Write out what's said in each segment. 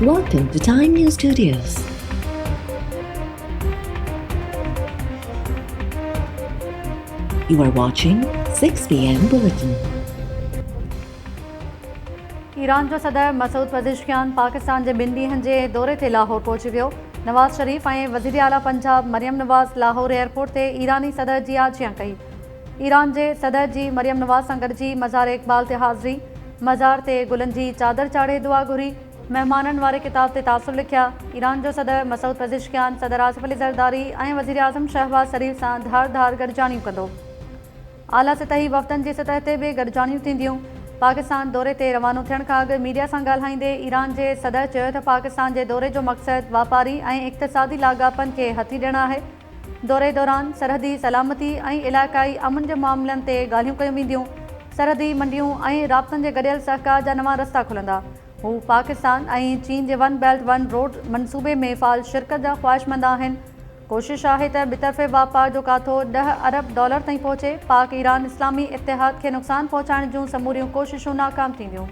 Welcome to Time News Studios. You are watching 6 p.m. Bulletin. Iran जो सदर मसूद पज़ेश्कियान पाकिस्तान जे 2 ॾींहनि जे दौरे ते लाहौर पहुची वियो। नवाज़ शरीफ़ ऐं वज़ीर आला पंजाब मरियम नवाज़ लाहौर एयरपोर्ट ते ईरानी सदर जी आजियां कई। ईरान जे सदर जी मरियम नवाज़ सां गॾिजी मज़ार इक़बाल ते हाज़िरी, मज़ार ते गुलनि जी चादर चाढ़े दुआ घुरी, महिमाननि वारे किताब ते तासुर लिखिया। ईरान जो सदर मसूद पज़ेश्कियान सदर आसिफ अली ज़रदारी ऐं वज़ीर आज़म शहबाज शरीफ़ सां धार गॾिजाणियूं कंदो। आला सतही वफ़दनि जी सतह ते बि गॾिजाणियूं थींदियूं। पाकिस्तान दौरे ते रवानो थियण खां अॻु मीडिया सां ॻाल्हाईंदे ईरान जे सदर चयो त पाकिस्तान जे दौरे जो मक़सदु वापारी ऐं इक़्तिसादी लाॻापनि खे हथी ॾियणु आहे। दौरे दौरान सरहदी सलामती ऐं इलाइक़ाई अमन जे मामलनि ते ॻाल्हियूं कयूं वेंदियूं। सरहदी मंडियूं ऐं राब्तनि जे गॾियल सहकार जा नवां रस्ता खुलंदा। हू पाकिस्तान ऐं चीन जे वन बेल्ट वन रोड मनसूबे में फ़ाल शिरकत जा ख़्वाहिशमंद आहिनि। कोशिश आहे त बितरफ़े वापार जो काथो $10 अरब ताईं पहुचे। पाक ईरान इस्लामी इतिहाद खे नुक़सान पहुचाइण जूं समूरियूं कोशिशूं नाकाम थींदियूं।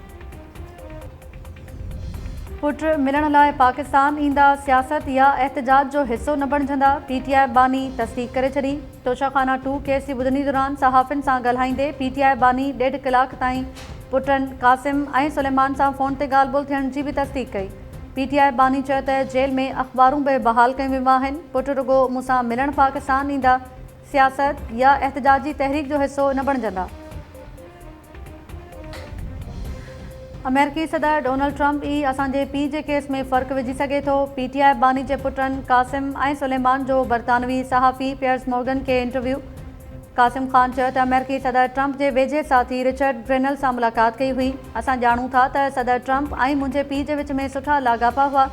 पुट मिलण लाइ पाकिस्तान ईंदा सियासत या एहतजाज जो हिसो न बणिजंदा, PTI बानी तस्दीक करे छॾी। तोशाखाना 2 केस जी ॿुधणी दौरान सहाफ़ियुनि सां ॻाल्हाईंदे PTI बानी 1.5 कलाक ताईं पुटनि कासिम ऐं सुलेमान सां फ़ोन ते ॻाल्हि ॿोल थियण जी बि तस्दीक कई। PTI बानी चयो त जेल में अख़बारूं बि बहाल कयूं वेयूं आहिनि। पुट रुगो मूंसां मिलण पाकिस्तान ईंदा सियासत या एहतजाजी तहरीक जो हिसो न बणिजंदा। अमेरिकी सदर डोनाल्ड ट्रंप ई असांजे पीउ जे केस में फ़र्क़ु विझी सघे थो। PTI बानी जे पुटनि कासिम ऐं सुलेमान जो बरतानवी सहाफ़ी पियर्स मॉर्गन खे इंटरव्यू। कासिम ख़ान चयो त अमेरिकी सदर ट्रंप जे वेझे साथी रिचर्ड ग्रेनल सां मुलाक़ात कई हुई। असां ॼाणूं था त सदर ट्रंप ऐं मुंहिंजे पीउ जे विच में सुठा लाॻापा हुआ।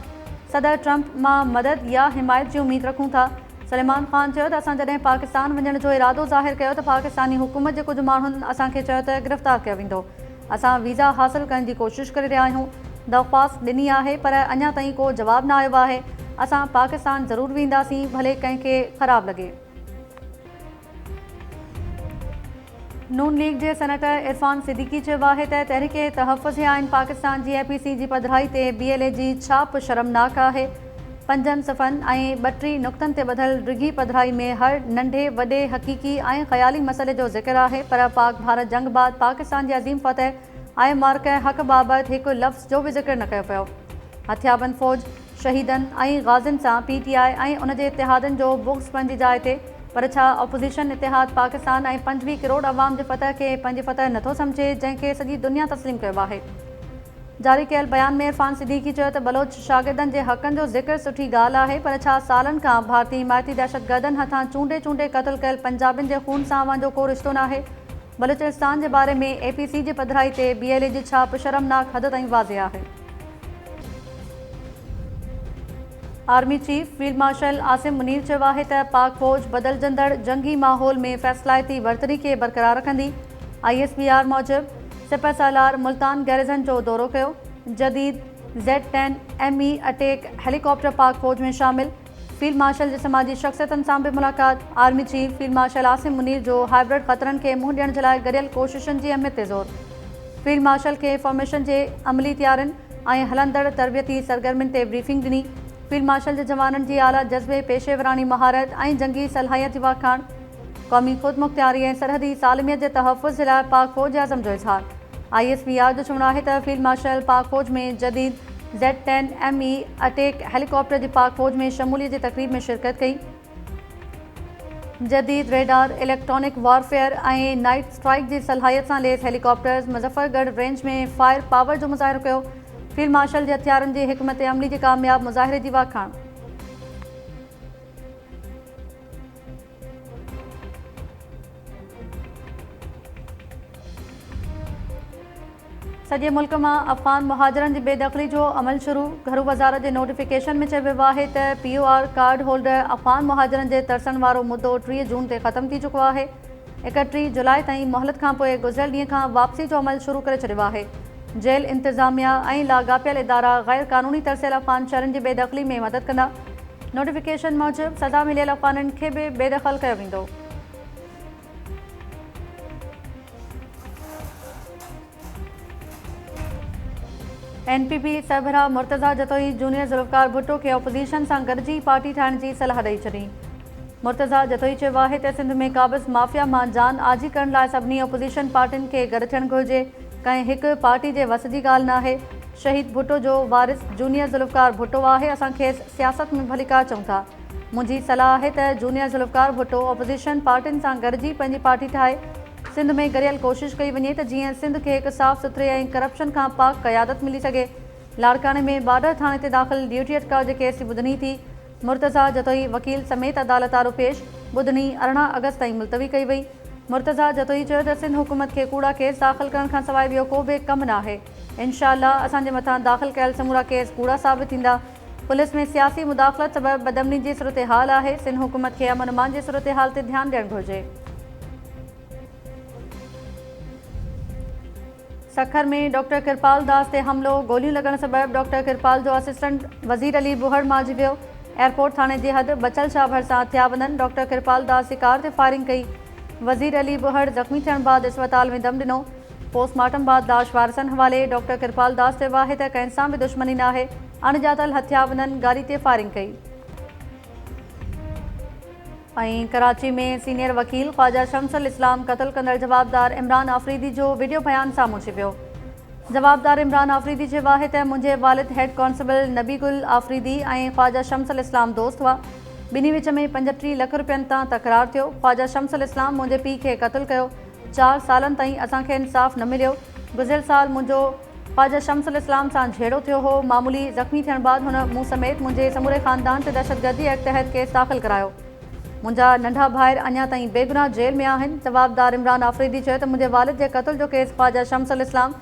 सदर ट्रंप मां मदद या हिमायत जी उमेद रखूं था। सुलेमान ख़ान चयो त असां जॾहिं पाकिस्तान वञण जो इरादो ज़ाहिर कयो त पाकिस्तानी हुकूमत जे कुझु माण्हुनि असांखे चयो त गिरफ़्तार कयो वेंदो। असां वीज़ा हासिल करण जी कोशिशि करे रहिया आहियूं। दरख़्वास्त ॾिनी आहे पर अञा ताईं को जवाबु न आयो आहे। असां पाकिस्तान ज़रूरु वेंदासीं, भले कंहिंखे ख़राबु लॻे। नून लीग जे सेनेटर इरफान सिद्दीकी चयो आहे त तहरीक तहफ़्फ़ुज़ आइन पाकिस्तान जी APC जी पधिराई ते BLA जी छाप शर्मनाक आहे। 5 सफ़नि ऐं 32 नुक़्तनि ते ॿधल डिघी पधिराई में हर नंढे वॾे हक़ीक़ी ऐं ख़याली मसइले जो ज़िक्र आहे, पर पाक भारत जंग बाद पाकिस्तान जी अज़ीम फ़तह ऐं मार्क हक़ बाबति हिकु लफ़्ज़ जो बि ज़िक्र न कयो पियो। हथियाबंद फ़ौज, शहीदनि ऐं गाज़ियुनि सां PTI ऐं उन जे इतिहादनि जो बुग़्ज़ पंहिंजी जाइ ते, पर छा अपोज़िशन इतिहाद पाकिस्तान ऐं 25 करोड़ अवाम जे फ़तह खे पंहिंजी फ़तह नथो सम्झे, जंहिंखे सॼी दुनिया तस्लीम कयो आहे। जारी कयल बयान में इरफान सिद्दीकी चयो त बलोच शागिर्दनि जे हक़नि जो ज़िक्र सुठी ॻाल्हि आहे, पर छा सालनि खां भारतीय हिमायती दहशतगर्दनि हथां चूंडे क़त्ल कयल पंजाबियुनि जे खून सां अवां जो को रिश्तो न आहे। बलूचिस्तान जे बारे में APC जी पधिराई ते BLA जी छाप शर्मनाक हद ताईं वाज़े आहे। Army chief field marshal Asim Munir चयो आहे त पाक फ़ौज बदिलजंदड़ जंगी माहौल में फ़ैसिलाती वर्तनी खे बरक़रार रखंदी। ISBR मूजिबि सिपहसालार मुल्तान गैरिज़न जो दौरो कयो। जदीद Z-10 ME अटैक हेलीकॉप्टर पाक फ़ौज में शामिल। फील्ड मार्शल जे समाजी शख़्सियतनि सां बि मुलाक़ात। Army chief field marshal Asim Munir जो हाइब्रिड ख़तरनि खे मुंहुं ॾियण जे लाइ गॾियल कोशिशुनि जी अहमियत ते ज़ोर। फील्ड मार्शल खे फॉर्मेशन जे अमली तयारियुनि ऐं हलंदड़ तरबियती सरगर्मियुनि ते ब्रीफिंग ॾिनी। फील्ड मार्शल जे जवाननि जी आला जज़्बे, पेशेवरानी महारत ऐं जंगी सलाहियत जी वाखाण। क़ौमी ख़ुदमुख़्तियारी ऐं सरहदी सालमियत जे तहफ़्फ़ुज़ जे लाइ पाक फ़ौज जे अज़म जो इज़हार। ISBR जो चवणु आहे त फील्ड मार्शल पाक फ़ौज में जदीद Z-10 ME अटैक हेलीकॉप्टर जी पाक फ़ौज में शमूलियत जी तक़रीब में शिरकत कई। जदीद रेडार, इलेक्ट्रॉनिक वॉरफेयर ऐं नाइट स्ट्राइक जी सलाहियत सां लैस हेलीकॉप्टर्स मुज़फ़्फ़रगढ़ रेंज में फायर पावर जो मुज़ाहिरो कयो। फील्ड मार्शल जे हथियारनि जी हिकमत अमली जे कामयाब मुज़ाहिरे जी वाखाण। सॼे मुल्क मां अफ़गान मुहाजिरनि जी बेदख़ली जो अमल शुरू। घरू वज़ारत जे नोटिफिकेशन में चयो वियो आहे त POR कार्ड होल्डर अफ़गान मुहाजिरनि जे तरसण वारो मुदो 3 जून ते ख़तमु थी चुको आहे। 31 जुलाई ताईं मोहलत खां पोइ गुज़िरियल ॾींहं खां वापसी जो अमल शुरू करे छॾियो आहे। जेल इंतिज़ामिया ऐं लाॻापियल इदारा ग़ैर क़ानूनी तरसियल अफ़गान शहरनि जी बेदख़ली में मदद कंदा। नोटिफिकेशन मूजिबि सज़ा मिलियल अफ़गाननि खे बि बेदख़ल कयो वेंदो। NPP सरबराह मुर्तज़ा जतोई जूनियर ज़ुल्फ़कार भुट्टो खे ऑपोज़िशन सां गॾिजी पार्टी ठाहिण जी सलाह ॾेई छॾी। मुर्तज़ा जतोई चयो आहे त सिंध में क़ाबिज़ माफ़िया मां जान आजी करण लाइ सभिनी ऑपोज़िशन पार्टियुनि खे गॾु थियणु घुरिजे। कंहिं हिकु पार्टी जे वस जी ॻाल्हि न आहे। शहीद भुट्टो जो वारिस जूनियर ज़ुल्फ़कार भुट्टो आहे। असां खेसि सियासत में भलीकार चऊं था। मुंहिंजी सलाह आहे त जूनियर ज़ुल्फ़कार भुट्टो ऑपोज़िशन पार्टियुनि सां गॾिजी पंहिंजी पार्टी ठाहे। सिंध में गरियल कोशिशि कई वञे त जीअं सिंध खे हिकु साफ़ सुथरे ऐं करप्शन खां पाक क़यादत मिली सघे। लाड़काने में बॉर्डर थाणे ते दाख़िल ड्यूटी अटकाव जे केस जी ॿुधणी थी। मुर्तज़ा जतोई वकील समेत अदालत आरो पेश। ॿुधणी 18 अगस्त ताईं मुलतवी कई वई। मुर्तज़ा जतोई चयो त सिंध हुकूमत खे कूड़ा केस दाख़िल करण खां सवाइ ॿियो को बि कमु न आहे। इंशाअल्लाह असांजे मथां दाख़िल कयल समूरा केस कूड़ा साबित थींदा। पुलिस में सियासी मुदाख़लत सबबि बदमनी जी सूरत हाल आहे। सिंध हुकूमत खे अमन अमान जी सूरत हाल ते ध्यानु ॾियणु घुरिजे। सखर में डॉक्टर किरपाल दास ते हमिलो। गोलियूं लॻण सबबि डॉक्टर किरपाल जो असिस्टेंट वज़ीर अली बुहड़ मारिजी वियो। एयरपोर्ट थाणे जे हद बचल शाह भरिसां हथिया वञनि डॉक्टर किरपाल दास जी कार ते फायरिंग कई। वज़ीर अली बुहड़ ज़ख़्मी थियण बाद अस्पताल में दम ॾिनो। पोस्टमार्टम बाद लाश वारसनि हवाले। डॉक्टर किरपाल दास चयो आहे त कंहिं सां बि दुश्मनी न आहे। अणॼातल हथिया वञनि गाड़ी ते फायरिंग कई। ऐं कराची में सीनियर वकील ख़्वाजा शमसल इस्लाम क़त्ल कंदड़ जवाबदार इमरान आफ़रीदी जो वीडियो बयान साम्हूं अची वियो। जवाबदार इमरान आफ़रीदी चयो आहे त मुंहिंजे वालिद हेड कॉन्स्टेबल नबी गुल आफ़रीदी ऐं ख़्वाजा शमसल इस्लाम दोस्त हुआ। ॿिन्ही विच में 35 लख रुपयनि तां तकरार थियो। ख़्वाजा शमसल इस्लाम मुंहिंजे पीउ खे क़त्ल कयो। 4 सालनि ताईं असांखे इंसाफ़ न मिलियो। गुज़िरियल साल मुंहिंजो ख़्वाजा शमसल इस्लाम सां झेड़ो थियो हो। मामूली ज़ख़्मी थियण बाद हुन मूं समेत मुंहिंजे समूरे ख़ानदान ते दहशतगर्दी एक्ट तहत केस दाख़िल करायो। मुंहिंजा नंढा भाइर अञा ताईं बेगुनाह जेल में आहिनि। जवाबदार इमरान आफ़रीदी चयो त मुंहिंजे वालिद जे क़त्ल जो केस ख़्वाजा शमसल इस्लाम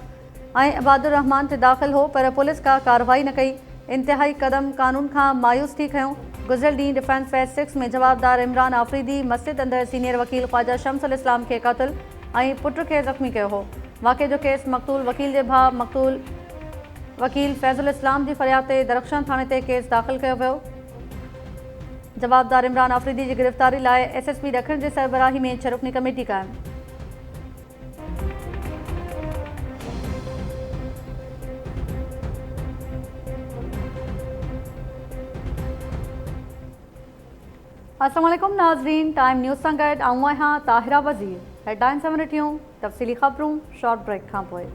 ऐं इबादुर रहमान ते दाख़िल हो पर पुलिस का कार्रवाई न कई। इंतिहाई क़दम कानून खां मायूस थी खयूं। गुज़िरियल ॾींहुं डिफेंस फेज़ 6 में जवाबदार इमरान आफ़रीदी मस्जिद अंदरि सीनियर वकील ख़्वाजा शमसल इस्लाम खे क़त्ल ऐं पुट खे ज़ख़्मी कयो हो। वाक़े जो केस मक़तूल वकील जे भाउ मक़तूल वकील फैज़ुल इस्लाम जी फ़रियाद ते दरख़्शान थाणे ते केस दाख़िल कयो वियो। जवाबदार इमरान आफ़रीदी जी गिरफ़्तारी लाइ SSP ॾखण जे सरबराही में 6 रुकनी कमेटी क़ाइमु। अस्सलाम वालेकुम नाज़रीन, टाइम न्यूज़ सां गॾु आऊं आहियां ताहिरा वज़ीर। हेडलाइन्स सां ॾिठियूं तफ़सीली ख़बरूं शॉर्ट ब्रेक खां पोइ।